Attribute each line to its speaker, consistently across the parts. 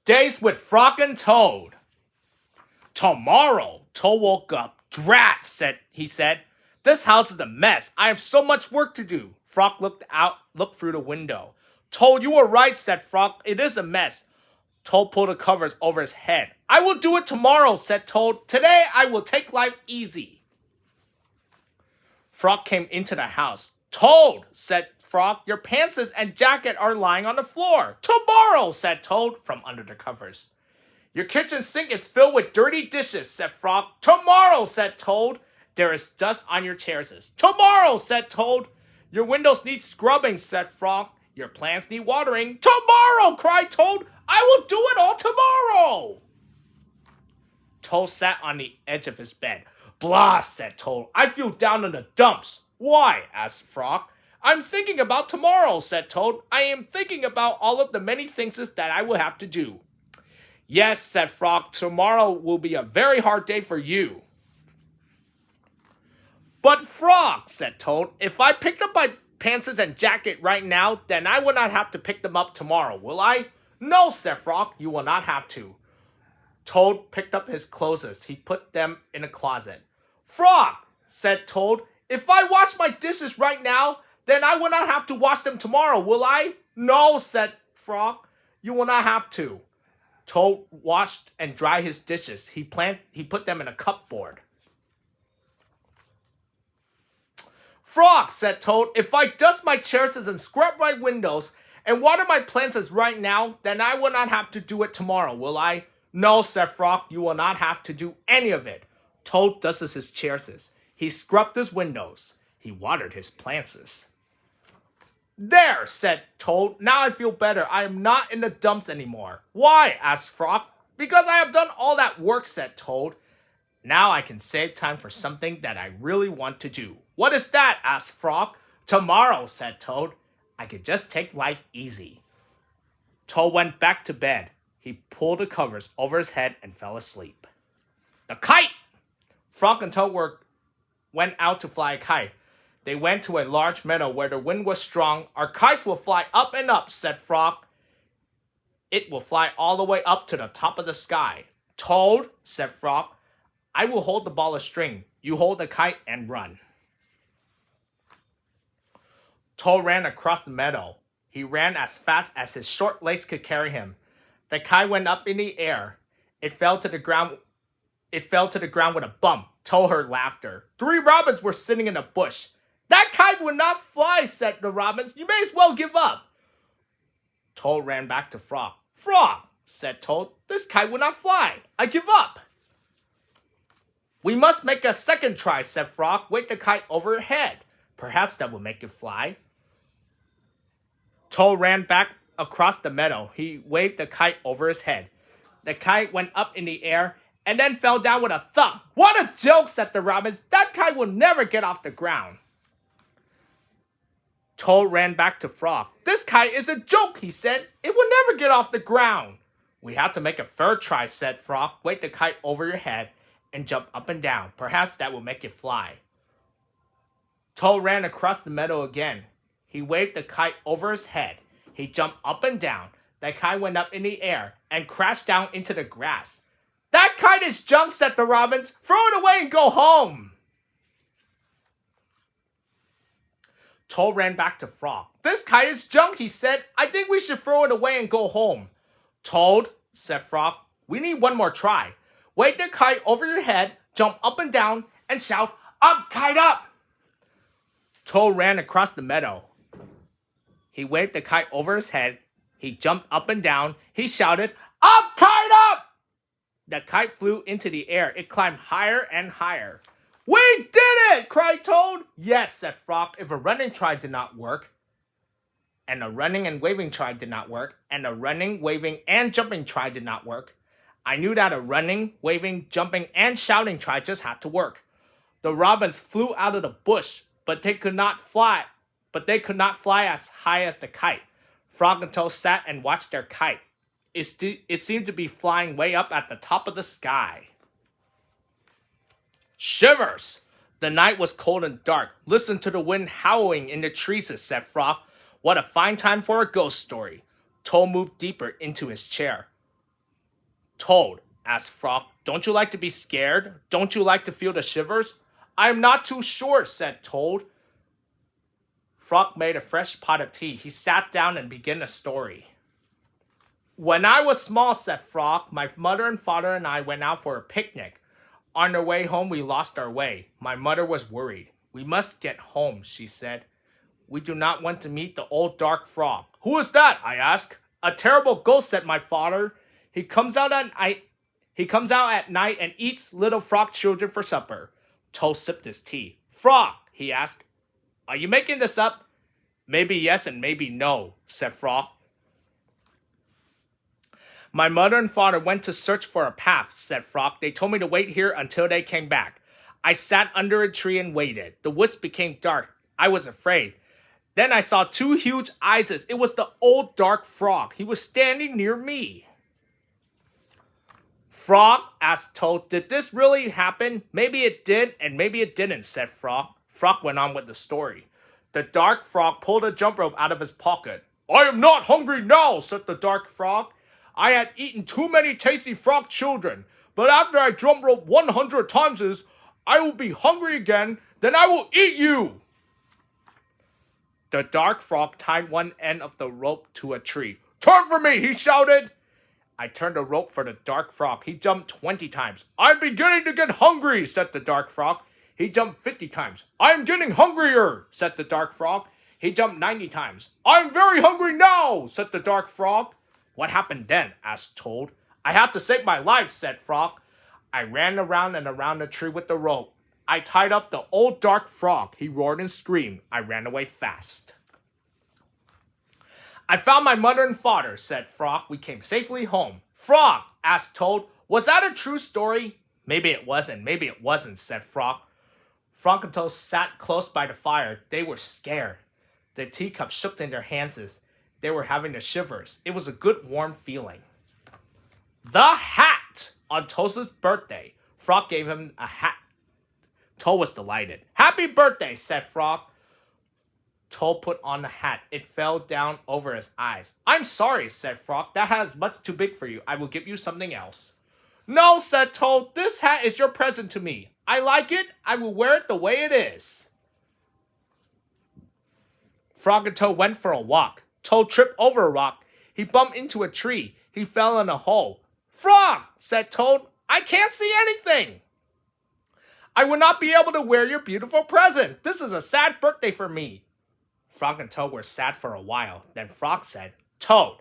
Speaker 1: Days with Frog and Toad. Tomorrow, Toad woke up. Drat, he said. This house is a mess. I have so much work to do. Frog looked through the window. Toad, you were right, said Frog. It is a mess. Toad pulled the covers over his head. I will do it tomorrow, said Toad. Today I will take life easy. Frog came into the house. Toad, said Frog, your pants and jacket are lying on the floor. Tomorrow, said Toad from under the covers. Your kitchen sink is filled with dirty dishes, said Frog. Tomorrow, said Toad. There is dust on your chairs. Tomorrow, said Toad. Your windows need scrubbing, said Frog. Your plants need watering. Tomorrow, cried Toad. I will do it all tomorrow. Toad sat on the edge of his bed. Blah, said Toad. I feel down in the dumps. Why? Asked Frog. I'm thinking about tomorrow, said Toad. I am thinking about all of the many things that I will have to do. Yes, said Frog. Tomorrow will be a very hard day for you. But Frog, said Toad, if I picked up my pants and jacket right now, then I will not have to pick them up tomorrow, will I? No, said Frog, you will not have to. Toad picked up his clothes. He put them in a closet. Frog, said Toad, if I wash my dishes right now, then I will not have to wash them tomorrow, will I? No, said Frog, you will not have to. Toad washed and dried his dishes. He put them in a cupboard. Frog, said Toad, if I dust my chairs and scrub my windows and water my plants right now, then I will not have to do it tomorrow, will I? No, said Frog, you will not have to do any of it. Toad dusted his chairs. He scrubbed his windows. He watered his plants. There, said Toad, now I feel better. I am not in the dumps anymore. Why? Asked Frog. Because I have done all that work, said Toad. Now I can save time for something that I really want to do. What is that? Asked Frog. Tomorrow, said Toad. I could just take life easy. Toad went back to bed. He pulled the covers over his head and fell asleep. The kite! Frog and Toad went out to fly a kite. They went to a large meadow where the wind was strong. Our kites will fly up and up, said Frog. It will fly all the way up to the top of the sky. Toad, said Frog, I will hold the ball of string. You hold the kite and run. Toad ran across the meadow. He ran as fast as his short legs could carry him. The kite went up in the air. It fell to the ground with a bump. Toad heard laughter. 3 robins were sitting in a bush. That kite will not fly, said the robins. You may as well give up. Toad ran back to Frog. Frog, said Toad, this kite will not fly. I give up. We must make a second try, said Frog. Wave the kite over your head. Perhaps that will make it fly. Toad ran back across the meadow. He waved the kite over his head. The kite went up in the air and then fell down with a thump. What a joke, said the robins. That kite will never get off the ground. Toad ran back to Frog. This kite is a joke, he said. It will never get off the ground. We have to make a third try, said Frog. Wave the kite over your head and jump up and down. Perhaps that will make it fly. Toad ran across the meadow again. He waved the kite over his head. He jumped up and down. The kite went up in the air and crashed down into the grass. That kite is junk, said the robins. Throw it away and go home. Toad ran back to Frog. This kite is junk, he said. I think we should throw it away and go home. Toad, said Frog, we need one more try. Wave the kite over your head, jump up and down, and shout, up, kite up! Toad ran across the meadow. He waved the kite over his head. He jumped up and down. He shouted, up, kite up! The kite flew into the air. It climbed higher and higher. We did it! Cried Toad. Yes, said Frog, if a running try did not work, and a running and waving try did not work, and a running, waving, and jumping try did not work, I knew that a running, waving, jumping, and shouting try just had to work. The robins flew out of the bush, but they could not fly as high as the kite. Frog and Toad sat and watched their kite. It seemed to be flying way up at the top of the sky. Shivers! The night was cold and dark. Listen to the wind howling in the trees, said Frog. What a fine time for a ghost story. Toad moved deeper into his chair. Toad, asked Frog, don't you like to be scared? Don't you like to feel the shivers? I'm not too sure, said Toad. Frog made a fresh pot of tea. He sat down and began a story. When I was small, said Frog, my mother and father and I went out for a picnic. On our way home, we lost our way. My mother was worried. We must get home, she said. We do not want to meet the old dark frog. Who is that? I asked. A terrible ghost, said my father. He comes out at night and eats little frog children for supper. Toad sipped his tea. Frog, he asked. Are you making this up? Maybe yes and maybe no, said Frog. My mother and father went to search for a path, said Frog. They told me to wait here until they came back. I sat under a tree and waited. The woods became dark. I was afraid. Then I saw two huge eyes. It was the old dark frog. He was standing near me. Frog, asked Toad, did this really happen? Maybe it did, and maybe it didn't, said Frog. Frog went on with the story. The dark frog pulled a jump rope out of his pocket. I am not hungry now, said the dark frog. I had eaten too many tasty frog children, but after I jump rope 100 times, I will be hungry again, then I will eat you. The dark frog tied one end of the rope to a tree. Turn for me, he shouted. I turned the rope for the dark frog. He jumped 20 times. I'm beginning to get hungry, said the dark frog. He jumped 50 times. I'm getting hungrier, said the dark frog. He jumped 90 times. I'm very hungry now, said the dark frog. What happened then? Asked Toad. I had to save my life, said Frog. I ran around and around the tree with the rope. I tied up the old dark frog. He roared and screamed. I ran away fast. I found my mother and father, said Frog. We came safely home. Frog, asked Toad, was that a true story? Maybe it was and maybe it wasn't, said Frog. Frog and Toad sat close by the fire. They were scared. The teacup shook in their hands. They were having the shivers. It was a good warm feeling. The hat! On Toad's birthday, Frog gave him a hat. Toad was delighted. Happy birthday, said Frog. Toad put on the hat. It fell down over his eyes. I'm sorry, said Frog. That hat is much too big for you. I will give you something else. No, said Toad. This hat is your present to me. I like it. I will wear it the way it is. Frog and Toad went for a walk. Toad tripped over a rock. He bumped into a tree. He fell in a hole. Frog, said Toad, I can't see anything. I will not be able to wear your beautiful present. This is a sad birthday for me. Frog and Toad were sad for a while. Then Frog said, Toad,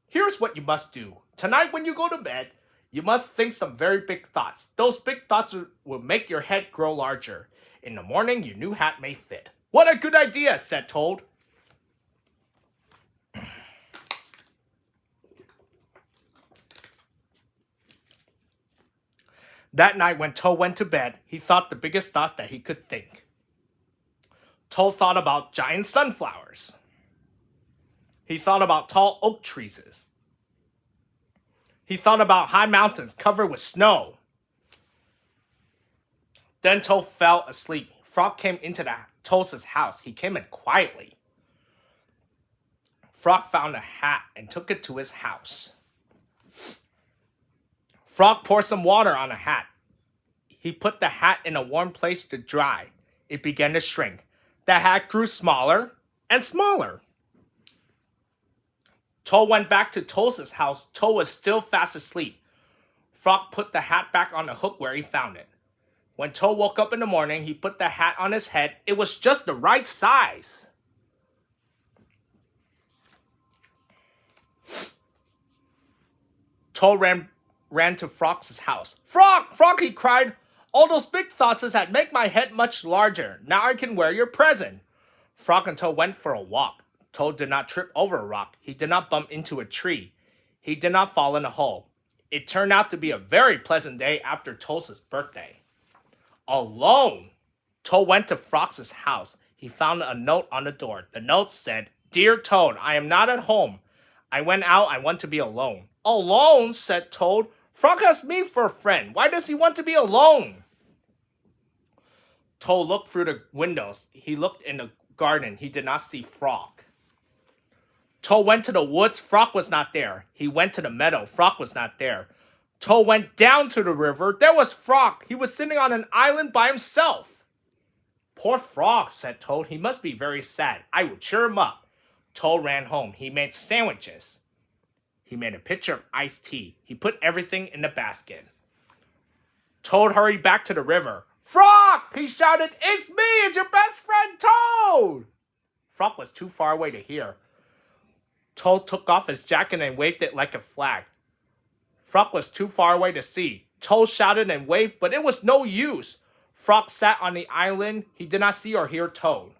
Speaker 1: here's what you must do. Tonight when you go to bed, you must think some very big thoughts. Those big thoughts will make your head grow larger. In the morning, your new hat may fit. What a good idea, said Toad. That night when Toad went to bed, he thought the biggest thoughts that he could think. Toad thought about giant sunflowers. He thought about tall oak trees. He thought about high mountains covered with snow. Then Toad fell asleep. Frog came into Toad's house. He came in quietly. Frog found a hat and took it to his house. Frog poured some water on a hat. He put the hat in a warm place to dry. It began to shrink. The hat grew smaller and smaller. Toad went back to Toad's house. Toad was still fast asleep. Frog put the hat back on the hook where he found it. When Toad woke up in the morning, he put the hat on his head. It was just the right size. Toad ran to Frog's house. Frog! Frog! He cried. All those big thoughts had made my head much larger. Now I can wear your present. Frog and Toad went for a walk. Toad did not trip over a rock. He did not bump into a tree. He did not fall in a hole. It turned out to be a very pleasant day after Toad's birthday. Alone, Toad went to Frog's house. He found a note on the door. The note said, Dear Toad, I am not at home. I went out. I want to be alone. Alone, said Toad. Frog has me for a friend. Why does he want to be alone? Toad looked through the windows. He looked in the garden. He did not see Frog. Toad went to the woods. Frog was not there. He went to the meadow. Frog was not there. Toad went down to the river. There was Frog. He was sitting on an island by himself. Poor Frog, said Toad. He must be very sad. I will cheer him up. Toad ran home. He made sandwiches. He made a pitcher of iced tea. He put everything in the basket. Toad hurried back to the river. Frog! He shouted, it's me! It's your best friend, Toad! Frog was too far away to hear. Toad took off his jacket and waved it like a flag. Frog was too far away to see. Toad shouted and waved, but it was no use. Frog sat on the island. He did not see or hear Toad.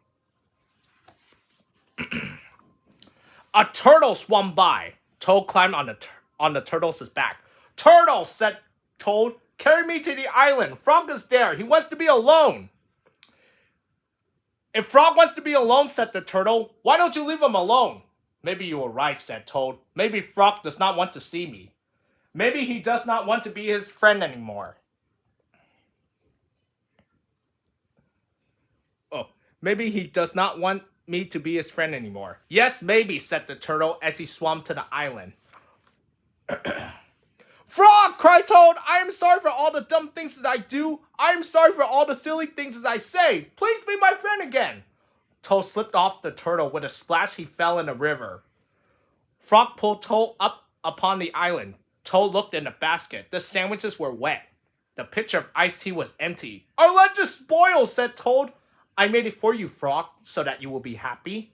Speaker 1: A turtle swam by. Toad climbed on the turtle's back. Turtle, said Toad, carry me to the island. Frog is there. He wants to be alone. If Frog wants to be alone, said the turtle, why don't you leave him alone? Maybe you were right, said Toad. Maybe Frog does not want to see me. Maybe he does not want to be his friend anymore. Oh, maybe he does not want me to be his friend anymore. Yes, maybe, said the turtle as he swam to the island. Frog, cried Toad, I am sorry for all the dumb things that I do. I am sorry for all the silly things that I say. Please be my friend again. Toad slipped off the turtle. With a splash, he fell in the river. Frog pulled Toad up upon the island. Toad looked in the basket. The sandwiches were wet. The pitcher of iced tea was empty. Our lunch is spoiled, said Toad. I made it for you, Frog, so that you will be happy.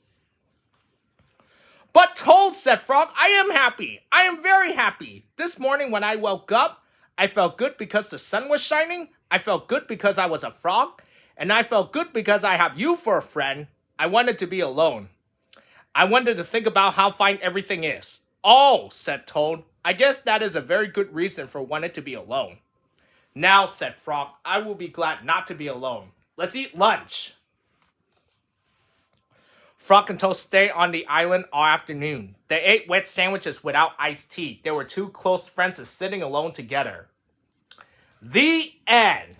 Speaker 1: But Toad, said Frog, I am happy. I am very happy. This morning when I woke up, I felt good because the sun was shining. I felt good because I was a frog. And I felt good because I have you for a friend. I wanted to be alone. I wanted to think about how fine everything is. Oh, said Toad, I guess that is a very good reason for wanting to be alone. Now, said Frog, I will be glad not to be alone. Let's eat lunch. Frog and Toad stayed on the island all afternoon. They ate wet sandwiches without iced tea. They were two close friends sitting alone together. The end.